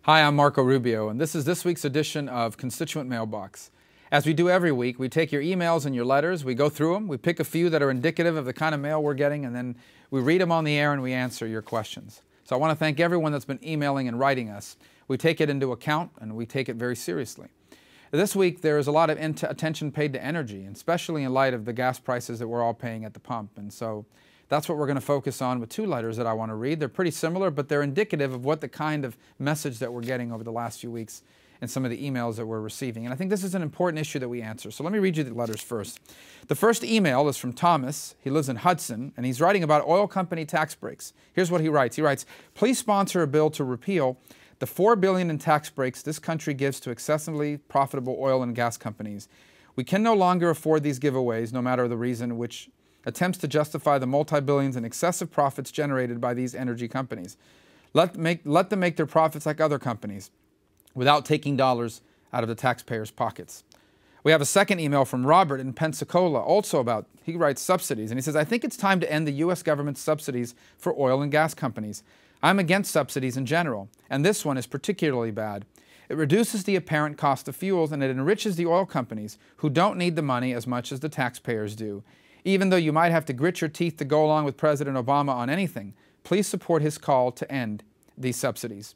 Hi, I'm Marco Rubio, and this is this week's edition of Constituent Mailbox. As we do every week, we take your emails and your letters, we go through them, we pick a few that are indicative of the kind of mail we're getting, and then we read them on the air and we answer your questions. So I want to thank everyone that's been emailing and writing us. We take it into account and we take it very seriously. This week there is a lot of attention paid to energy, and especially in light of the gas prices that we're all paying at the pump. And so that's what we're going to focus on with two letters that I want to read. They're pretty similar, but they're indicative of what the kind of message that we're getting over the last few weeks and some of the emails that we're receiving. And I think this is an important issue that we answer. So let me read you the letters first. The first email is from Thomas. He lives in Hudson, and he's writing about oil company tax breaks. Here's what he writes. He writes, "Please sponsor a bill to repeal the $4 billion in tax breaks this country gives to excessively profitable oil and gas companies. We can no longer afford these giveaways, no matter the reason, which attempts to justify the multi-billions in excessive profits generated by these energy companies. Let them make their profits like other companies, without taking dollars out of the taxpayers' pockets." We have a second email from Robert in Pensacola, also about, he writes, subsidies. And he says, "I think it's time to end the U.S. government's subsidies for oil and gas companies. I'm against subsidies in general, and this one is particularly bad. It reduces the apparent cost of fuels, and it enriches the oil companies, who don't need the money as much as the taxpayers do. Even though you might have to grit your teeth to go along with President Obama on anything, please support his call to end these subsidies."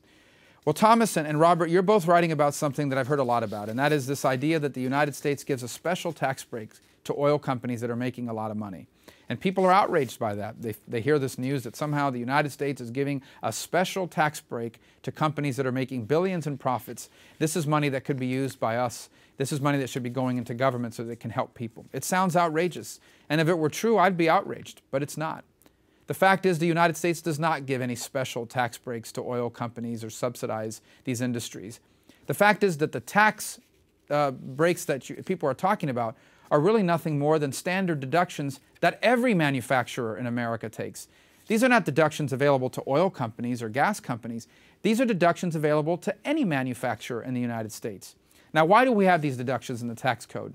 Well, Thomas and Robert, you're both writing about something that I've heard a lot about, and that is this idea that the United States gives a special tax break to oil companies that are making a lot of money. And people are outraged by that. They hear this news that somehow the United States is giving a special tax break to companies that are making billions in profits. This is money that could be used by us. This is money that should be going into government so that it can help people. It sounds outrageous. And if it were true, I'd be outraged, but it's not. The fact is the United States does not give any special tax breaks to oil companies or subsidize these industries. The fact is that the tax breaks that people are talking about are really nothing more than standard deductions that every manufacturer in America takes. These are not deductions available to oil companies or gas companies. These are deductions available to any manufacturer in the United States. Now, why do we have these deductions in the tax code?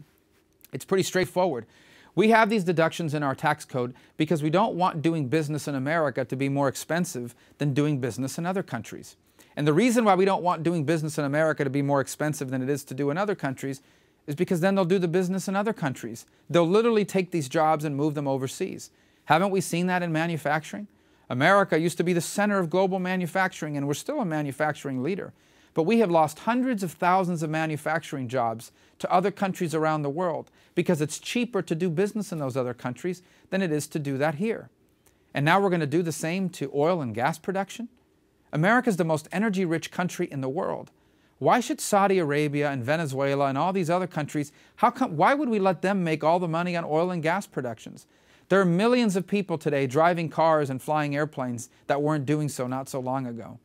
It's pretty straightforward. We have these deductions in our tax code because we don't want doing business in America to be more expensive than doing business in other countries. And the reason why we don't want doing business in America to be more expensive than it is to do in other countries is because then they'll do the business in other countries. They'll literally take these jobs and move them overseas. Haven't we seen that in manufacturing? America used to be the center of global manufacturing, and we're still a manufacturing leader. But we have lost hundreds of thousands of manufacturing jobs to other countries around the world because it's cheaper to do business in those other countries than it is to do that here. And now we're going to do the same to oil and gas production? America is the most energy-rich country in the world. Why should Saudi Arabia and Venezuela and all these other countries, why would we let them make all the money on oil and gas productions? There are millions of people today driving cars and flying airplanes that weren't doing so not so long ago.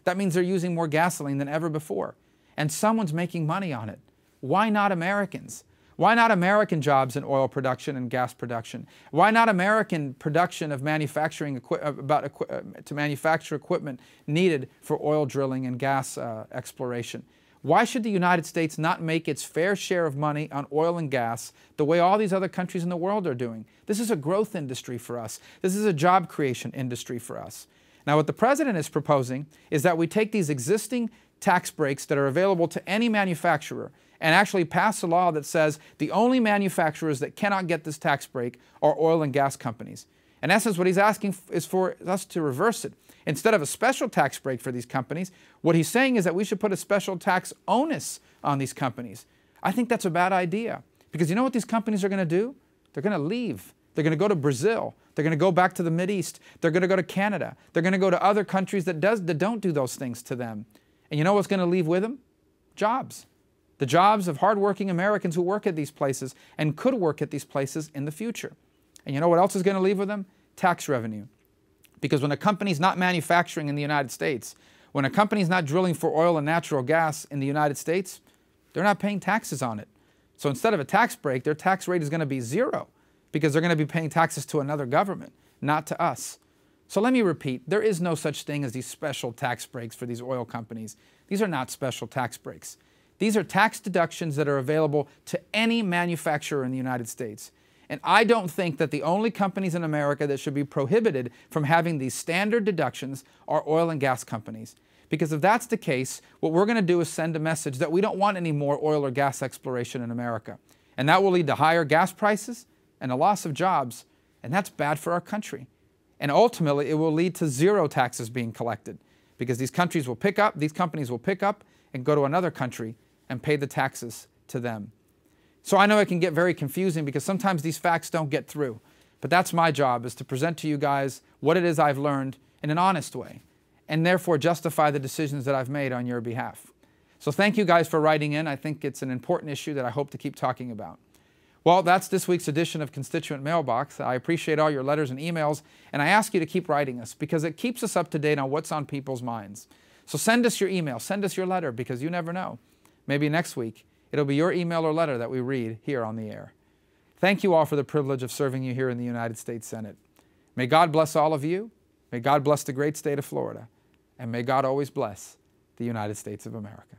That means they're using more gasoline than ever before. And someone's making money on it. Why not Americans? Why not American jobs in oil production and gas production? Why not American production of manufacturing to manufacture equipment needed for oil drilling and gas exploration? Why should the United States not make its fair share of money on oil and gas the way all these other countries in the world are doing? This is a growth industry for us. This is a job creation industry for us. Now, what the President is proposing is that we take these existing tax breaks that are available to any manufacturer and actually pass a law that says the only manufacturers that cannot get this tax break are oil and gas companies. In essence, what he's asking is for us to reverse it. Instead of a special tax break for these companies, what he's saying is that we should put a special tax onus on these companies. I think that's a bad idea, because you know what these companies are going to do? They're going to leave. They're going to go to Brazil. They're going to go back to the Mideast. They're going to go to Canada. They're going to go to other countries that don't do those things to them. And you know what's going to leave with them? Jobs. The jobs of hardworking Americans who work at these places and could work at these places in the future. And you know what else is going to leave with them? Tax revenue. Because when a company's not manufacturing in the United States, when a company's not drilling for oil and natural gas in the United States, they're not paying taxes on it. So instead of a tax break, their tax rate is going to be zero, because they're going to be paying taxes to another government, not to us. So let me repeat, there is no such thing as these special tax breaks for these oil companies. These are not special tax breaks. These are tax deductions that are available to any manufacturer in the United States. And I don't think that the only companies in America that should be prohibited from having these standard deductions are oil and gas companies. Because if that's the case, what we're going to do is send a message that we don't want any more oil or gas exploration in America. And that will lead to higher gas prices and a loss of jobs, and that's bad for our country. And ultimately, it will lead to zero taxes being collected, because these companies will pick up and go to another country and pay the taxes to them. So I know it can get very confusing because sometimes these facts don't get through. But that's my job, is to present to you guys what it is I've learned in an honest way, and therefore justify the decisions that I've made on your behalf. So thank you guys for writing in. I think it's an important issue that I hope to keep talking about. Well, that's this week's edition of Constituent Mailbox. I appreciate all your letters and emails, and I ask you to keep writing us because it keeps us up to date on what's on people's minds. So send us your email, send us your letter, because you never know. Maybe next week, it'll be your email or letter that we read here on the air. Thank you all for the privilege of serving you here in the United States Senate. May God bless all of you. May God bless the great state of Florida. And may God always bless the United States of America.